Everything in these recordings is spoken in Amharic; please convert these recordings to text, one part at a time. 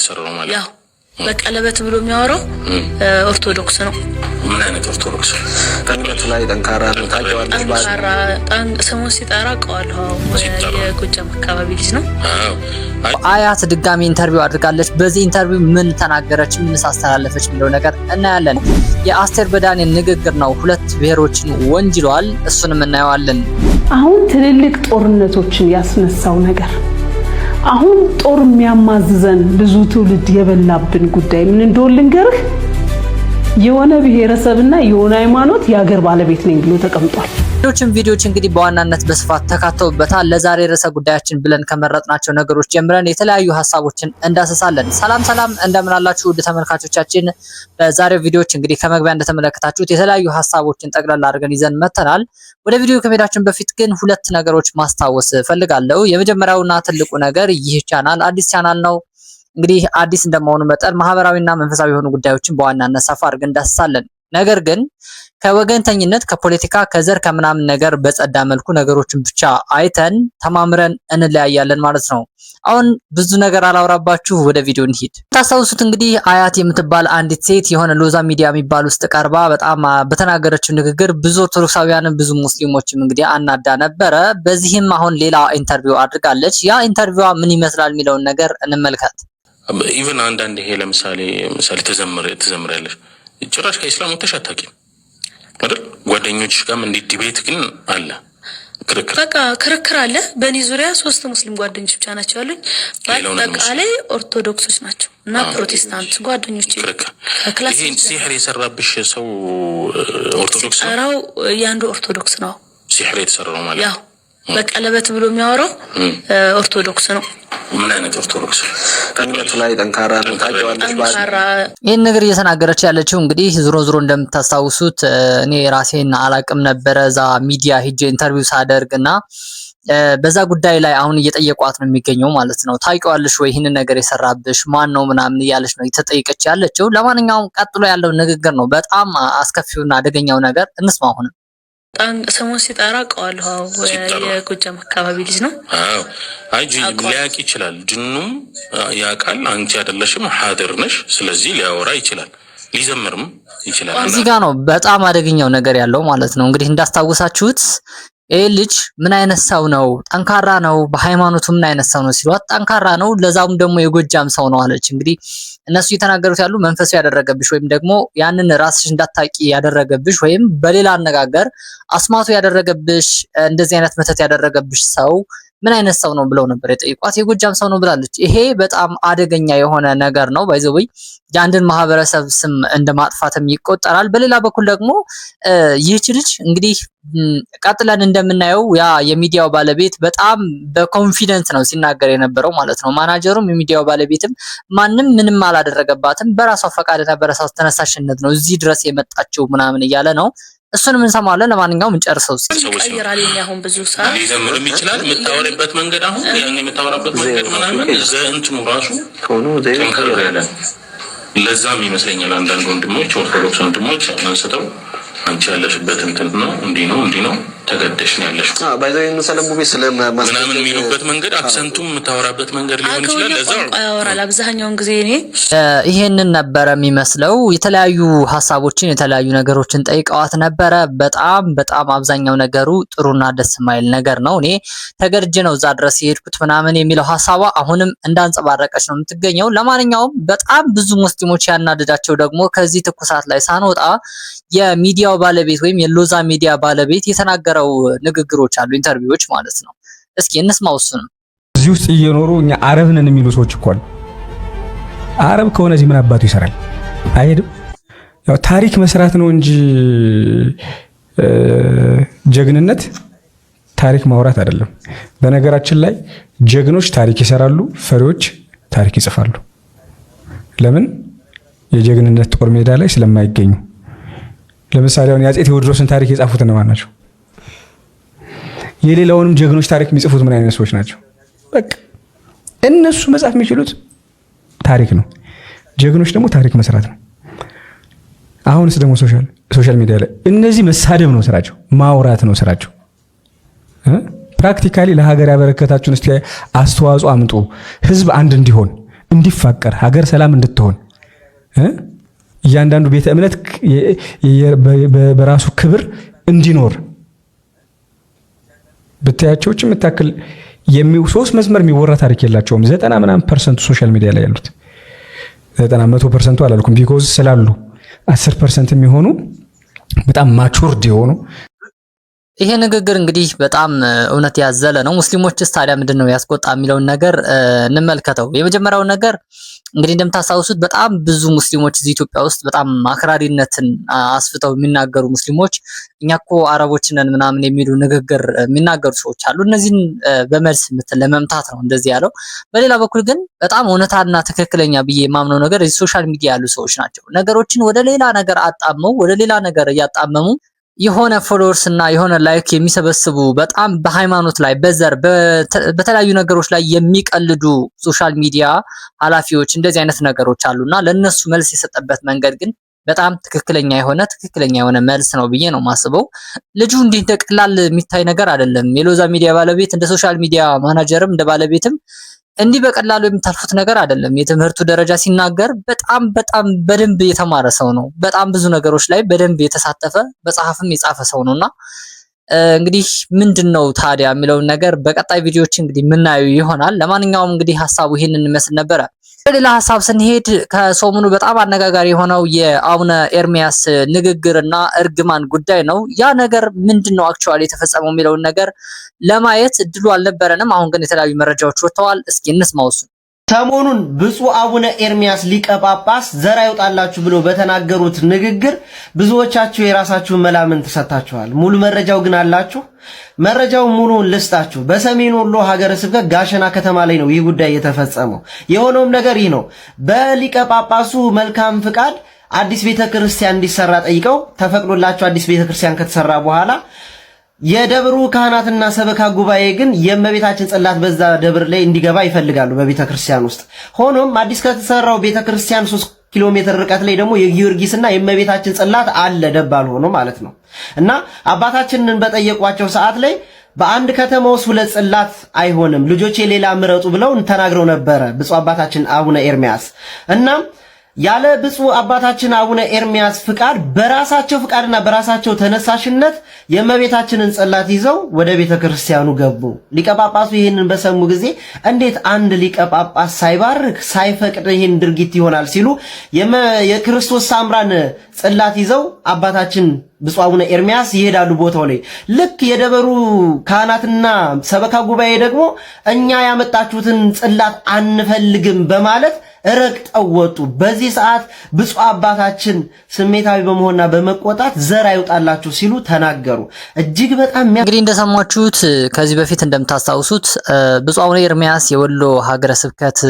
የተሰራው ማለት ያው በቀለበት ብሎ የሚያወራው ኦርቶዶክስ ነው። ምን አይነት ኦርቶዶክስ? ቀለበት ላይ ጠንካራ ነው ታውቂዋለሽ? ስሙን ሲጠራ ቀዋለሁ። የጎጃም አካባቢ ልጅ ነው። አያት ድጋሚ ኢንተርቪው አድርጋለች። በዚህ ኢንተርቪው ምን ተናገረች፣ ምን አስተላለፈች የሚለው ነገር እናያለን። የአስቴር በዳኔ ንግግር ነው። ሁለት ብሔሮችን ወንጅሏል። እሱንም እናየዋለን። አሁን ትልልቅ ጦርነቶችን ያስነሳው ነገር አሁን ጦር የሚያማዝዘን ብዙ ትውልድ የበላብን ጉዳይ ምን እንደሆነ ልንገርህ። የሆነ ብሔረሰብና የሆነ ሃይማኖት የሀገር ባለቤት ነኝ ብሎ ተቀምጧል። ሌሎችም ቪዲዮዎች እንግዲህ በዋናነት በስፋት ተካተውበታል። ለዛሬ ርዕሰ ጉዳያችን ብለን ከመረጥናቸው ነገሮች ጀምረን የተለያዩ ሀሳቦችን እንዳሰሳለን። ሰላም እንደምን አላችሁ ውድ ተመልካቾቻችን። በዛሬው ቪዲዮዎች እንግዲህ ከመግቢያ እንደተመለከታችሁት የተለያዩ ሀሳቦችን ጠቅላላ አድርገን ይዘን መተናል። ወደ ቪዲዮ ከመሄዳችን በፊት ግን ሁለት ነገሮች ማስታወስ ፈልጋለሁ። የመጀመሪያውና ትልቁ ነገር ይህ ቻናል አዲስ ቻናል ነው። እንግዲህ አዲስ እንደመሆኑ መጠን ማህበራዊና መንፈሳዊ የሆኑ ጉዳዮችን በዋናነት ሰፋ አድርገን እንዳስሳለን። ነገር ግን ከወገንተኝነት ከፖለቲካ ከዘር ከምናምን ነገር በጸዳ መልኩ ነገሮችን ብቻ አይተን ተማምረን እንለያያለን ማለት ነው። አሁን ብዙ ነገር አላወራባችሁ፣ ወደ ቪዲዮ እንሂድ። ታስታውሱት እንግዲህ አያት የምትባል አንዲት ሴት የሆነ ሎዛ ሚዲያ የሚባል ውስጥ ቀርባ በጣም በተናገረችው ንግግር ብዙ ኦርቶዶክሳውያንን ብዙ ሙስሊሞችም እንግዲህ አናዳ ነበረ። በዚህም አሁን ሌላ ኢንተርቪው አድርጋለች። ያ ኢንተርቪዋ ምን ይመስላል የሚለውን ነገር እንመልከት። ኢቭን አንዳንድ ይሄ ለምሳሌ ተዘምሪያለሽ ጭራሽ ከኢስላም ተሻታቂም አይደል? ጓደኞች ጋርም እንዲህ ዲቤት ግን አለ፣ ክርክር አለ። በእኔ ዙሪያ 3 ሙስሊም ጓደኞች ብቻ ናቸው ያሉኝ። በአጠቃላይ ኦርቶዶክሶች ናቸው እና ፕሮቴስታንት ጓደኞች። ይሄ ሲህር የሰራብሽ ሰው ኦርቶዶክስ ነው? ያንዱ ኦርቶዶክስ ነው ሲህር የተሰራው ማለት ያው በቀለበት ብሎ የሚያወራው ኦርቶዶክስ ነው። ምን አይነት ኦርቶዶክስ? ቀለበት ላይ ጠንካራ ነው ታውቂዋለሽ? ይሄን ነገር እየተናገረች ያለችው እንግዲህ ዞሮ እንደምታስታውሱት እኔ ራሴን አላቅም ነበረ እዛ ሚዲያ ሄጄ ኢንተርቪው ሳደርግና በዛ ጉዳይ ላይ አሁን እየጠየቋት ነው የሚገኘው ማለት ነው። ታውቂዋለሽ ወይ ይሄን ነገር የሰራብሽ ማን ነው ምናምን እያለች ነው እየተጠየቀች ያለችው። ለማንኛውም ቀጥሎ ያለው ንግግር ነው በጣም አስከፊውና አደገኛው ነገር እንስማው። አሁን ስሙን ሲጠራ ቀዋለሁ። የጎጃም አካባቢ ልጅ ነው። አይ ሊያውቅ ይችላል፣ ጅኑም ያውቃል። አንቺ አይደለሽም ሐድር ነሽ፣ ስለዚህ ሊያወራ ይችላል፣ ሊዘምርም ይችላል። እዚህ ጋር ነው በጣም አደገኛው ነገር ያለው ማለት ነው። እንግዲህ እንዳስታውሳችሁት ይሄ ልጅ ምን አይነት ሰው ነው? ጠንካራ ነው። በሃይማኖቱ ምን አይነት ሰው ነው ሲሏት ጠንካራ ነው፣ ለዛውም ደግሞ የጎጃም ሰው ነው አለች። እንግዲህ እነሱ እየተናገሩት ያሉ መንፈሱ ያደረገብሽ ወይም ደግሞ ያንን ራስሽ እንዳታቂ ያደረገብሽ ወይም በሌላ አነጋገር አስማቱ ያደረገብሽ እንደዚህ አይነት መተት ያደረገብሽ ሰው ምን አይነት ሰው ነው ብለው ነበር የጠይቋት። የጎጃም ሰው ነው ብላለች። ይሄ በጣም አደገኛ የሆነ ነገር ነው። ባይዘውይ የአንድን ማህበረሰብ ስም እንደማጥፋትም ይቆጠራል። በሌላ በኩል ደግሞ ይህች ልጅ እንግዲህ ቀጥለን እንደምናየው ያ የሚዲያው ባለቤት በጣም በኮንፊደንስ ነው ሲናገር የነበረው ማለት ነው። ማናጀሩም የሚዲያው ባለቤትም ማንም ምንም አላደረገባትም፣ በራሷ ፈቃድና በራሷ ተነሳሽነት ነው እዚህ ድረስ የመጣችው ምናምን እያለ ነው። እሱንም እንሰማለን። ለማንኛውም እንጨርሰው። ይቀየራል። አሁን ብዙ ሰዓት ሊዘምርም ይችላል። የምታወራበት መንገድ አሁን ያን የምታወራበት መንገድ ምናምን ዘንትኑ ራሱ ጠንከር ያለ ለዛም ይመስለኛል አንዳንድ ወንድሞች ኦርቶዶክስ ወንድሞች አንስተው አንቺ ያለሽበት እንትን ነው እንዲህ ነው ተገደሽ ነው ያለሽ ባይዘው የምሰለሙ ቤት ምናምን የሚሉበት መንገድ አክሰንቱም የምታወራበት መንገድ ሊሆን ይችላል። ለዛው ያወራል አብዛኛውን ጊዜ እኔ ይሄንን ነበረ የሚመስለው። የተለያዩ ሀሳቦችን የተለያዩ ነገሮችን ጠይቀዋት ነበረ። በጣም አብዛኛው ነገሩ ጥሩና ደስ የማይል ነገር ነው። እኔ ተገድጄ ነው እዛ ድረስ የሄድኩት ምናምን የሚለው ሀሳቧ አሁንም እንዳንጸባረቀች ነው የምትገኘው። ለማንኛውም በጣም ብዙ ሙስሊሞች ያናደዳቸው ደግሞ ከዚህ ትኩሳት ላይ ሳንወጣ የሚዲያው ባለቤት ወይም የሎዛ ሚዲያ ባለቤት የተናገረው ንግግሮች አሉ፣ ኢንተርቪዎች ማለት ነው። እስኪ እንስማው። እሱንም እዚህ ውስጥ እየኖሩ እኛ አረብ ነን የሚሉ ሰዎች እኮ አሉ። አረብ ከሆነ እዚህ ምን አባቱ ይሰራል? አይሄድም። ያው ታሪክ መስራት ነው እንጂ ጀግንነት ታሪክ ማውራት አይደለም። በነገራችን ላይ ጀግኖች ታሪክ ይሰራሉ፣ ፈሪዎች ታሪክ ይጽፋሉ። ለምን? የጀግንነት ጦር ሜዳ ላይ ስለማይገኙ። ለምሳሌ አሁን የአፄ ቴዎድሮስን ታሪክ የጻፉት እነማን ናቸው? የሌላውንም ጀግኖች ታሪክ የሚጽፉት ምን አይነት ሰዎች ናቸው? በቃ እነሱ መጻፍ የሚችሉት ታሪክ ነው። ጀግኖች ደግሞ ታሪክ መስራት ነው። አሁንስ ደግሞ ሶሻል ሚዲያ ላይ እነዚህ መሳደብ ነው ስራቸው፣ ማውራት ነው ስራቸው። ፕራክቲካሊ ለሀገር ያበረከታችሁን እስቲ አስተዋጽኦ አምጡ፣ ህዝብ አንድ እንዲሆን እንዲፋቀር ሀገር ሰላም እንድትሆን እያንዳንዱ ቤተ እምነት በራሱ ክብር እንዲኖር በታያቸውም መታከል ሶስት መስመር የሚወራ ታሪክ የላቸውም። 90% ሶሻል ሚዲያ ላይ ያሉት 100% አላልኩም ቢኮዝ ስላሉ 10% የሚሆኑ በጣም ማቹርድ የሆኑ ይሄ ንግግር እንግዲህ በጣም እውነት ያዘለ ነው። ሙስሊሞችስ ታዲያ ምንድነው ያስቆጣ የሚለውን ነገር እንመልከተው። የመጀመሪያው ነገር እንግዲህ እንደምታሳውሱት በጣም ብዙ ሙስሊሞች እዚህ ኢትዮጵያ ውስጥ በጣም አክራሪነትን አስፍተው የሚናገሩ ሙስሊሞች እኛኮ አረቦች ነን ምናምን የሚሉ ንግግር የሚናገሩ ሰዎች አሉ። እነዚህን በመልስ ለመምታት ነው እንደዚህ ያለው። በሌላ በኩል ግን በጣም እውነታና ትክክለኛ ብዬ የማምነው ነገር እዚህ ሶሻል ሚዲያ ያሉ ሰዎች ናቸው። ነገሮችን ወደ ሌላ ነገር አጣመው ወደ ሌላ ነገር እያጣመሙ የሆነ ፎሎወርስ እና የሆነ ላይክ የሚሰበስቡ በጣም በሃይማኖት ላይ በዘር በተለያዩ ነገሮች ላይ የሚቀልዱ ሶሻል ሚዲያ ኃላፊዎች እንደዚህ አይነት ነገሮች አሉና ለነሱ መልስ የሰጠበት መንገድ ግን በጣም ትክክለኛ የሆነ መልስ ነው ብዬ ነው ማስበው። ልጁ እንዲህ እንደቀላል የሚታይ ነገር አይደለም። የሎዛ ሚዲያ ባለቤት እንደ ሶሻል ሚዲያ ማናጀርም እንደ ባለቤትም እንዲህ በቀላሉ የምታልፉት ነገር አይደለም። የትምህርቱ ደረጃ ሲናገር በጣም በደንብ የተማረ ሰው ነው። በጣም ብዙ ነገሮች ላይ በደንብ የተሳተፈ መጽሐፍም የጻፈ ሰው ነውና እንግዲህ ምንድነው ታዲያ የሚለውን ነገር በቀጣይ ቪዲዮዎች እንግዲህ የምናየው ይሆናል። ለማንኛውም እንግዲህ ሐሳቡ ይሄንን መስል ነበረ። ሌላ ሐሳብ ስንሄድ ከሰሞኑ በጣም አነጋጋሪ የሆነው የአቡነ ኤርሚያስ ንግግርና እርግማን ጉዳይ ነው። ያ ነገር ምንድነው አክቹአሊ የተፈጸመው የሚለውን ነገር ለማየት እድሉ አልነበረንም። አሁን ግን የተለያዩ መረጃዎች ወጥተዋል። እስኪ እንስማው። ሰሞኑን ብፁዕ አቡነ ኤርሚያስ ሊቀ ጳጳስ ዘር አይውጣላችሁ ብሎ በተናገሩት ንግግር ብዙዎቻችሁ የራሳችሁን መላምት ተሰጣችኋል። ሙሉ መረጃው ግን አላችሁ። መረጃው ሙሉውን ልስጣችሁ። በሰሜን ወሎ ሀገረ ስብከት ጋሸና ከተማ ላይ ነው ይህ ጉዳይ የተፈጸመው። የሆነውም ነገር ይህ ነው። በሊቀ ጳጳሱ መልካም ፍቃድ አዲስ ቤተክርስቲያን እንዲሰራ ጠይቀው ተፈቅዶላቸው አዲስ ቤተክርስቲያን ከተሰራ በኋላ የደብሩ ካህናትና ሰበካ ጉባኤ ግን የእመቤታችን ጽላት በዛ ደብር ላይ እንዲገባ ይፈልጋሉ በቤተክርስቲያን ውስጥ። ሆኖም አዲስ ከተሰራው ቤተክርስቲያን 3 ኪሎ ሜትር ርቀት ላይ ደግሞ የጊዮርጊስና የእመቤታችን ጽላት አለ ደባል ሆኖ ማለት ነው። እና አባታችንን በጠየቋቸው ሰዓት ላይ በአንድ ከተማ ውስጥ 2 ጽላት አይሆንም፣ ልጆቼ ሌላ ምረጡ ብለው ተናግረው ነበረ ብፁዕ አባታችን አቡነ ኤርሚያስ። እናም ያለ ብፁዕ አባታችን አቡነ ኤርሚያስ ፍቃድ በራሳቸው ፍቃድና በራሳቸው ተነሳሽነት የእመቤታችንን ጽላት ይዘው ወደ ቤተክርስቲያኑ ገቡ። ሊቀ ጳጳሱ ይህንን በሰሙ ጊዜ እንዴት አንድ ሊቀ ጳጳስ ሳይባርክ ሳይፈቅድ ይህን ድርጊት ይሆናል ሲሉ የክርስቶስ ሳምራን ጽላት ይዘው አባታችን ብፁዕ አቡነ ኤርሚያስ ይሄዳሉ ቦታው ላይ። ልክ የደበሩ ካህናትና ሰበካ ጉባኤ ደግሞ እኛ ያመጣችሁትን ጽላት አንፈልግም በማለት ረግጠው ወጡ። በዚህ ሰዓት ብፁዕ አባታችን ስሜታዊ በመሆንና በመቆጣት ዘር አይውጣላችሁ ሲሉ ተናገሩ። እጅግ በጣም እንግዲህ እንደሰማችሁት ከዚህ በፊት እንደምታስታውሱት ብፁዕ አቡነ ኤርሚያስ የወሎ ሀገረ ስብከት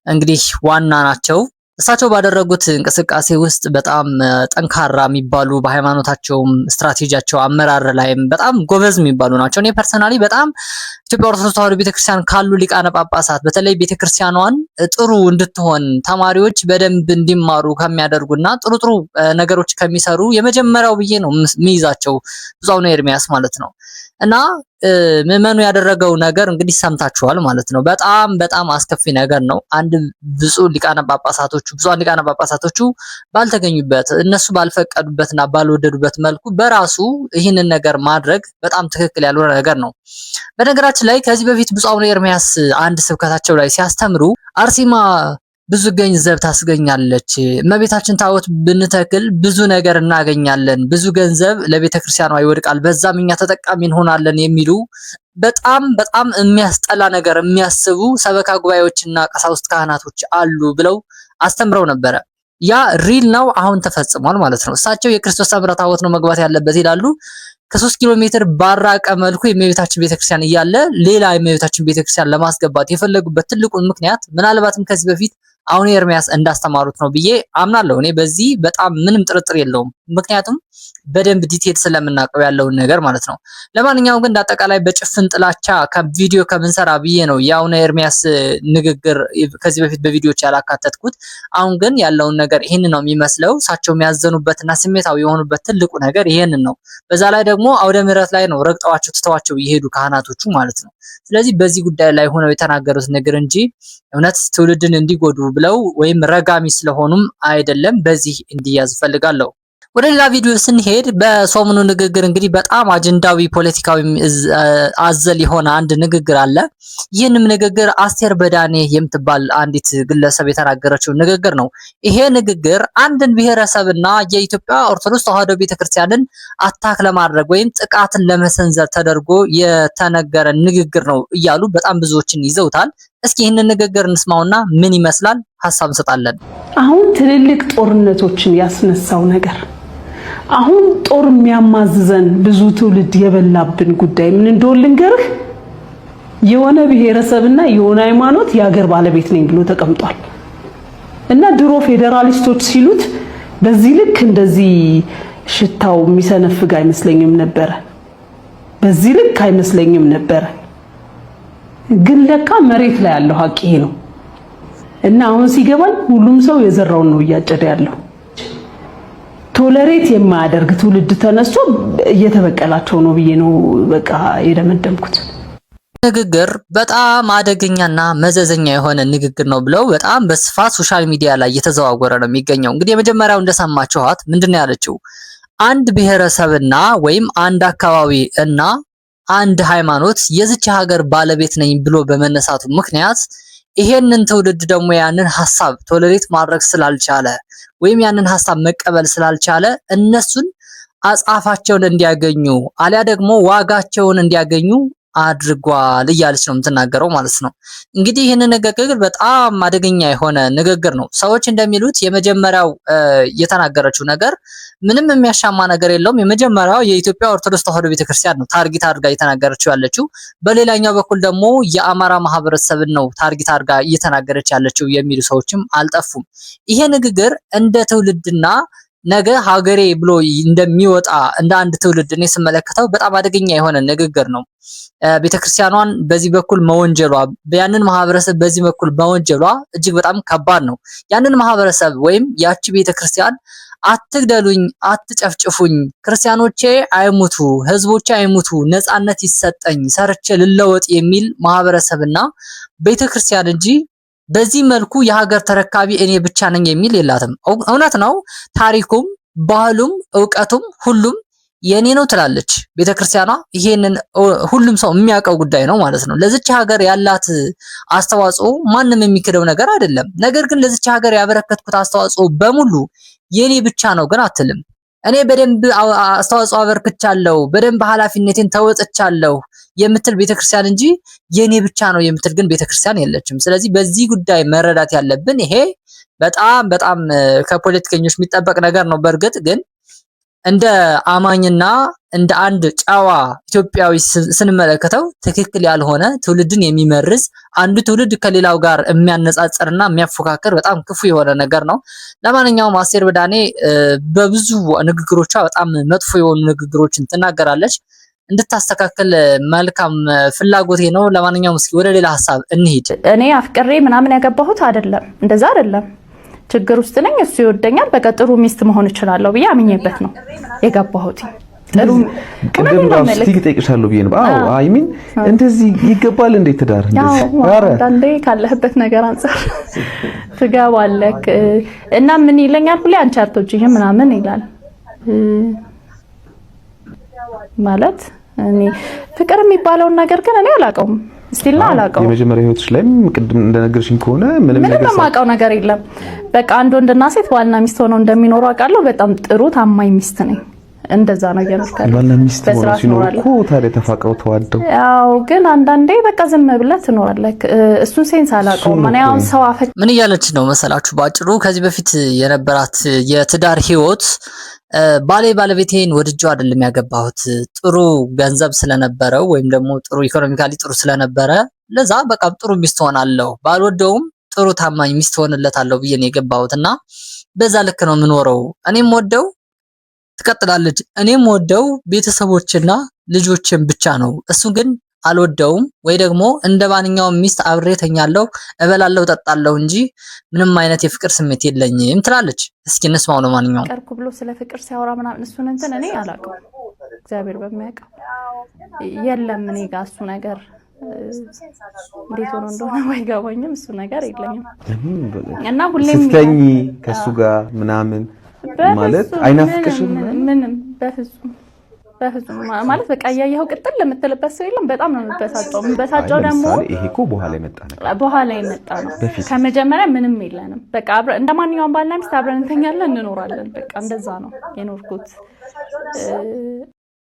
እንግዲህ ዋና ናቸው። እሳቸው ባደረጉት እንቅስቃሴ ውስጥ በጣም ጠንካራ የሚባሉ በሃይማኖታቸውም ስትራቴጂያቸው አመራር ላይም በጣም ጎበዝ የሚባሉ ናቸው። እኔ ፐርሰናሊ በጣም ኢትዮጵያ ኦርቶዶክስ ተዋሕዶ ቤተክርስቲያን ካሉ ሊቃነ ጳጳሳት በተለይ ቤተክርስቲያኗን ጥሩ እንድትሆን ተማሪዎች በደንብ እንዲማሩ ከሚያደርጉና ጥሩ ነገሮች ከሚሰሩ የመጀመሪያው ብዬ ነው የሚይዛቸው ብፁዕ አቡነ ኤርሚያስ ማለት ነው። እና ምዕመኑ ያደረገው ነገር እንግዲህ ሰምታችኋል ማለት ነው። በጣም አስከፊ ነገር ነው። አንድ ብፁዕ ሊቃነ ጳጳሳቶቹ ባልተገኙበት እነሱ ባልፈቀዱበትና ባልወደዱበት መልኩ በራሱ ይህንን ነገር ማድረግ በጣም ትክክል ያልሆነ ነገር ነው። በነገራችን ላይ ከዚህ በፊት ብፁዕ አቡነ ኤርሚያስ አንድ ስብከታቸው ላይ ሲያስተምሩ አርሴማ ብዙ ገንዘብ ታስገኛለች፣ እመቤታችን ታቦት ብንተክል ብዙ ነገር እናገኛለን፣ ብዙ ገንዘብ ለቤተክርስቲያኗ ይወድቃል፣ በዛም እኛ ተጠቃሚ እንሆናለን የሚሉ በጣም የሚያስጠላ ነገር የሚያስቡ ሰበካ ጉባኤዎችና ቀሳውስት ካህናቶች አሉ ብለው አስተምረው ነበረ። ያ ሪል ነው፣ አሁን ተፈጽሟል ማለት ነው። እሳቸው የክርስቶስ ሰምራ ታቦት ነው መግባት ያለበት ይላሉ። ከ3 ኪሎ ሜትር ባራቀ መልኩ የእመቤታችን ቤተክርስቲያን እያለ ሌላ የእመቤታችን ቤተክርስቲያን ለማስገባት የፈለጉበት ትልቁ ምክንያት ምናልባትም ከዚህ በፊት አቡነ ኤርሚያስ እንዳስተማሩት ነው ብዬ አምናለሁ። እኔ በዚህ በጣም ምንም ጥርጥር የለውም። ምክንያቱም በደንብ ዲቴል ስለምናውቀው ያለውን ነገር ማለት ነው። ለማንኛውም ግን እንዳጠቃላይ በጭፍን ጥላቻ ከቪዲዮ ከምንሰራ ብዬ ነው የአቡነ ኤርሚያስ ንግግር ከዚህ በፊት በቪዲዮዎች ያላካተትኩት። አሁን ግን ያለውን ነገር ይሄን ነው የሚመስለው። እሳቸው የሚያዘኑበትና ስሜታዊ የሆኑበት ትልቁ ነገር ይሄን ነው። በዛ ላይ ደግሞ አውደ ምሕረት ላይ ነው ረግጠዋቸው ትተዋቸው ይሄዱ ካህናቶቹ ማለት ነው። ስለዚህ በዚህ ጉዳይ ላይ ሆነው የተናገሩት ነገር እንጂ እውነት ትውልድን እንዲጎዱ ብለው ወይም ረጋሚ ስለሆኑም አይደለም። በዚህ እንዲያዝ ፈልጋለሁ። ወደ ሌላ ቪዲዮ ስንሄድ በሰሞኑ ንግግር እንግዲህ በጣም አጀንዳዊ ፖለቲካዊ አዘል የሆነ አንድ ንግግር አለ። ይህንም ንግግር አስቴር በዳኔ የምትባል አንዲት ግለሰብ የተናገረችው ንግግር ነው። ይሄ ንግግር አንድን ብሔረሰብና የኢትዮጵያ ኦርቶዶክስ ተዋሕዶ ቤተክርስቲያንን አታክ ለማድረግ ወይም ጥቃትን ለመሰንዘር ተደርጎ የተነገረ ንግግር ነው እያሉ በጣም ብዙዎችን ይዘውታል። እስኪ ይህንን ንግግር እንስማውና ምን ይመስላል ሐሳብ እንሰጣለን። አሁን ትልልቅ ጦርነቶችን ያስነሳው ነገር አሁን ጦር የሚያማዝዘን ብዙ ትውልድ የበላብን ጉዳይ ምን እንደሆነ ልንገርህ። የሆነ ብሔረሰብና የሆነ ሃይማኖት የሀገር ባለቤት ነኝ ብሎ ተቀምጧል እና ድሮ ፌዴራሊስቶች ሲሉት በዚህ ልክ እንደዚህ ሽታው የሚሰነፍግ አይመስለኝም ነበር። በዚህ ልክ አይመስለኝም ነበር። ግን ለካ መሬት ላይ ያለው ሀቅ ይሄ ነው እና አሁን ሲገባኝ ሁሉም ሰው የዘራውን ነው እያጨደ ያለው። ቶለሬት የማያደርግ ትውልድ ተነስቶ እየተበቀላቸው ነው ብዬ ነው በቃ የደመደምኩት። ንግግር በጣም አደገኛና መዘዘኛ የሆነ ንግግር ነው ብለው በጣም በስፋት ሶሻል ሚዲያ ላይ እየተዘዋወረ ነው የሚገኘው። እንግዲህ የመጀመሪያው እንደሰማችኋት ምንድነው ያለችው? አንድ ብሔረሰብና ወይም አንድ አካባቢ እና አንድ ሃይማኖት የዚች ሀገር ባለቤት ነኝ ብሎ በመነሳቱ ምክንያት ይሄንን ትውልድ ደግሞ ያንን ሐሳብ ቶለሬት ማድረግ ስላልቻለ ወይም ያንን ሐሳብ መቀበል ስላልቻለ እነሱን አጻፋቸውን እንዲያገኙ አሊያ ደግሞ ዋጋቸውን እንዲያገኙ አድርጓል እያለች ነው የምትናገረው ማለት ነው። እንግዲህ ይህንን ንግግር በጣም አደገኛ የሆነ ንግግር ነው። ሰዎች እንደሚሉት የመጀመሪያው የተናገረችው ነገር ምንም የሚያሻማ ነገር የለውም። የመጀመሪያው የኢትዮጵያ ኦርቶዶክስ ተዋሕዶ ቤተክርስቲያን ነው ታርጌት አድርጋ እየተናገረችው ያለችው። በሌላኛው በኩል ደግሞ የአማራ ማህበረሰብን ነው ታርጌት አድርጋ እየተናገረች ያለችው የሚሉ ሰዎችም አልጠፉም። ይሄ ንግግር እንደ ትውልድና ነገ ሀገሬ ብሎ እንደሚወጣ እንደ አንድ ትውልድ እኔ ስመለከተው በጣም አደገኛ የሆነ ንግግር ነው። ቤተክርስቲያኗን በዚህ በኩል መወንጀሏ፣ ያንን ማህበረሰብ በዚህ በኩል መወንጀሏ እጅግ በጣም ከባድ ነው። ያንን ማህበረሰብ ወይም ያቺ ቤተክርስቲያን አትግደሉኝ፣ አትጨፍጭፉኝ፣ ክርስቲያኖቼ አይሙቱ፣ ህዝቦቼ አይሙቱ፣ ነፃነት ይሰጠኝ፣ ሰርቼ ልለወጥ የሚል ማህበረሰብና ቤተክርስቲያን እንጂ በዚህ መልኩ የሀገር ተረካቢ እኔ ብቻ ነኝ የሚል የላትም። እውነት ነው፣ ታሪኩም ባህሉም እውቀቱም ሁሉም የኔ ነው ትላለች ቤተክርስቲያኗ። ይሄንን ሁሉም ሰው የሚያውቀው ጉዳይ ነው ማለት ነው። ለዚች ሀገር ያላት አስተዋጽኦ ማንም የሚክደው ነገር አይደለም። ነገር ግን ለዚች ሀገር ያበረከትኩት አስተዋጽኦ በሙሉ የኔ ብቻ ነው ግን አትልም። እኔ በደንብ አስተዋጽኦ አበርክቻለሁ፣ በደንብ ኃላፊነቴን ተወጥቻለሁ የምትል ቤተክርስቲያን እንጂ የኔ ብቻ ነው የምትል ግን ቤተክርስቲያን የለችም። ስለዚህ በዚህ ጉዳይ መረዳት ያለብን ይሄ በጣም ከፖለቲከኞች የሚጠበቅ ነገር ነው። በእርግጥ ግን እንደ አማኝና እንደ አንድ ጨዋ ኢትዮጵያዊ ስንመለከተው ትክክል ያልሆነ ትውልድን የሚመርዝ አንዱ ትውልድ ከሌላው ጋር የሚያነጻጽርና የሚያፎካክር በጣም ክፉ የሆነ ነገር ነው። ለማንኛውም አስቴር በዳኔ በብዙ ንግግሮቿ በጣም መጥፎ የሆኑ ንግግሮችን ትናገራለች። እንድታስተካከል መልካም ፍላጎቴ ነው። ለማንኛውም እስኪ ወደ ሌላ ሐሳብ እንሂድ። እኔ አፍቅሬ ምናምን ያገባሁት አይደለም፣ እንደዛ አይደለም። ችግር ውስጥ ነኝ፣ እሱ ይወደኛል፣ በቃ ጥሩ ሚስት መሆን እችላለሁ ብዬ አምኜበት ነው የገባሁት። ጥሩ ቅድም ራሱ ትጠይቅሻለሁ ብዬ ነው። አዎ አይ ሚን እንደዚህ ይገባል እንዴ ትዳር እንደዚህ? አረ አንዴ ካለህበት ነገር አንፃር ትገባለህ እና ምን ይለኛል ሁሌ አንቺ አትወጂኝም ምናምን ይላል። ማለት እኔ ፍቅር የሚባለውን ነገር ግን እኔ አላውቀውም። ስቲል ነው አላውቀውም። የመጀመሪያ ህይወትሽ ላይም ቅድም እንደነገርሽኝ ከሆነ ምንም የማውቀው ነገር የለም። በቃ አንድ ወንድና ሴት ባልና ሚስት ሆነው እንደሚኖሩ አውቃለሁ። በጣም ጥሩ ታማኝ ሚስት ነኝ። እንደዛ ነው እየኖርካለሁ። ባልና ሚስት ሆነው ሲኖሩ እኮ ታዲያ ተፋቅረው ተዋደው። ያው ግን አንዳንዴ በቃ ዝም ብለህ ትኖራለህ። እሱን ሴንስ አላውቀውም። ማን ያው ሰው አፈቅ ምን እያለች ነው መሰላችሁ? ባጭሩ ከዚህ በፊት የነበራት የትዳር ህይወት ባለቤቴን ወድጄው አይደለም ያገባሁት፣ ጥሩ ገንዘብ ስለነበረው ወይም ደግሞ ጥሩ ኢኮኖሚካሊ ጥሩ ስለነበረ ለዛ በቃ ጥሩ ሚስት ሆናለሁ፣ ባልወደውም ጥሩ ታማኝ ሚስት ሆንለታለሁ ብዬ ነው የገባሁትና በዛ ልክ ነው የምኖረው። እኔም ወደው ትቀጥላለች። እኔም ወደው ቤተሰቦችና ልጆችን ብቻ ነው። እሱ ግን አልወደውም ወይ ደግሞ እንደ ማንኛውም ሚስት አብሬ ተኛለሁ፣ እበላለሁ፣ ጠጣለሁ እንጂ ምንም አይነት የፍቅር ስሜት የለኝም ትላለች። እስኪ እንስማው ነው ማንኛውም ቀርኩ ብሎ ስለ ፍቅር ሲያወራ ምናምን እሱን እንትን እኔ አላውቀውም። እግዚአብሔር በሚያውቀው የለም እኔ ጋር እሱ ነገር እንዴት ሆኖ እንደሆነ ባይገባኝም እሱ ነገር የለኝም እና ሁሌም ስትተኝ ከሱ ጋር ምናምን ማለት አይናፍቅሽም? ምንም በፍጹም ማለት በቃ ያየኸው ቅጥል ለምትልበት ሰው የለም። በጣም ነው የምበሳጨው ደግሞ ይሄ እኮ በኋላ የመጣ ነው። ከመጀመሪያ ምንም የለንም። በቃ አብረን እንደማንኛውም ባልና ሚስት አብረን እንተኛለን፣ እንኖራለን። በቃ እንደዛ ነው የኖርኩት።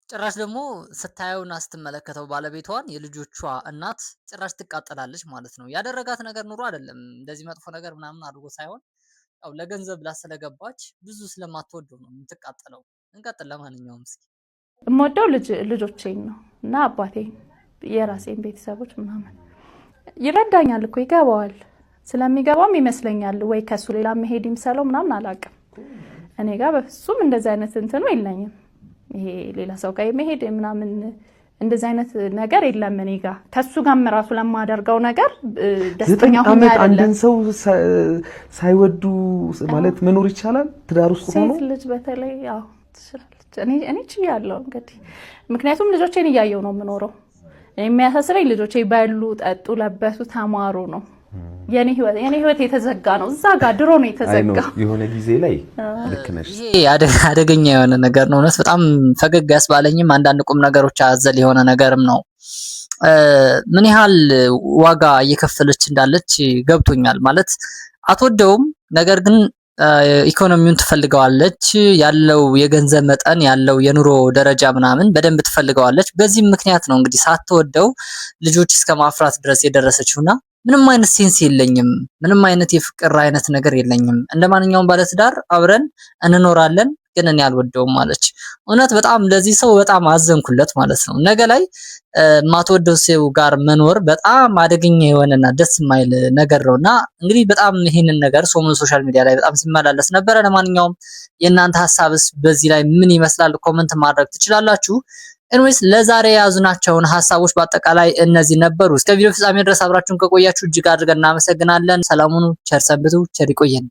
ጭራሽ ደግሞ ስታየውና ስትመለከተው ባለቤቷን የልጆቿ እናት ጭራሽ ትቃጠላለች ማለት ነው። ያደረጋት ነገር ኑሮ አይደለም እንደዚህ መጥፎ ነገር ምናምን አድርጎ ሳይሆን ያው ለገንዘብ ላስለገባች ብዙ ስለማትወደው ነው የምትቃጠለው። እንቀጥል። ለማንኛውም እስኪ የምወደው ልጆቼን ነው እና አባቴን፣ የራሴን ቤተሰቦች ምናምን ይረዳኛል እኮ ይገባዋል። ስለሚገባም ይመስለኛል ወይ ከሱ ሌላ መሄድ ይምሰለው ምናምን አላውቅም። እኔ ጋር በፍጹም እንደዚህ አይነት እንትኑ የለኝም። ይሄ ሌላ ሰው ጋር መሄድ ምናምን እንደዚህ አይነት ነገር የለም። እኔ ጋር ከሱ ጋርም ራሱ ለማደርገው ነገር ደስተኛ ሆኜ አይደለም። አንድን ሰው ሳይወዱ ማለት መኖር ይቻላል? ትዳር ውስጥ ሆኖ ሴት ልጅ በተለይ ያው ትችላለች። እኔ ችያለሁ እንግዲህ፣ ምክንያቱም ልጆቼን እያየሁ ነው የምኖረው። የሚያሳስበኝ ልጆቼ በሉ፣ ጠጡ፣ ለበሱ፣ ተማሩ ነው። የኔ ህይወት የተዘጋ ነው። እዛ ጋር ድሮ ነው የተዘጋ። የሆነ ጊዜ ላይ ልክ ነሽ። ይሄ አደገኛ የሆነ ነገር ነው። እውነት በጣም ፈገግ ያስባለኝም አንዳንድ ቁም ነገሮች አዘል የሆነ ነገርም ነው። ምን ያህል ዋጋ እየከፈለች እንዳለች ገብቶኛል። ማለት አትወደውም፣ ነገር ግን ኢኮኖሚውን ትፈልገዋለች። ያለው የገንዘብ መጠን ያለው የኑሮ ደረጃ ምናምን በደንብ ትፈልገዋለች። በዚህም ምክንያት ነው እንግዲህ ሳትወደው ልጆች እስከ ማፍራት ድረስ የደረሰችውና ምንም አይነት ሴንስ የለኝም። ምንም አይነት የፍቅር አይነት ነገር የለኝም። እንደማንኛውም ባለትዳር አብረን እንኖራለን፣ ግን እኔ አልወደውም ማለች። እውነት በጣም ለዚህ ሰው በጣም አዘንኩለት ማለት ነው። ነገ ላይ ማትወደው ሰው ጋር መኖር በጣም አደገኛ የሆነና ደስ የማይል ነገር ነውና እንግዲህ በጣም ይሄንን ነገር ሰሞኑን ሶሻል ሚዲያ ላይ በጣም ሲመላለስ ነበረ። ለማንኛውም የእናንተ ሐሳብስ በዚህ ላይ ምን ይመስላል? ኮሜንት ማድረግ ትችላላችሁ። ኤንዌይስ ለዛሬ ያዙናቸውን ሐሳቦች በአጠቃላይ እነዚህ ነበሩ። እስከ ቪዲዮ ፍጻሜ ድረስ አብራችሁን ከቆያችሁ እጅግ አድርገን እናመሰግናለን። ሰላሙኑ ቸር ሰንብቱ፣ ቸር ይቆየን።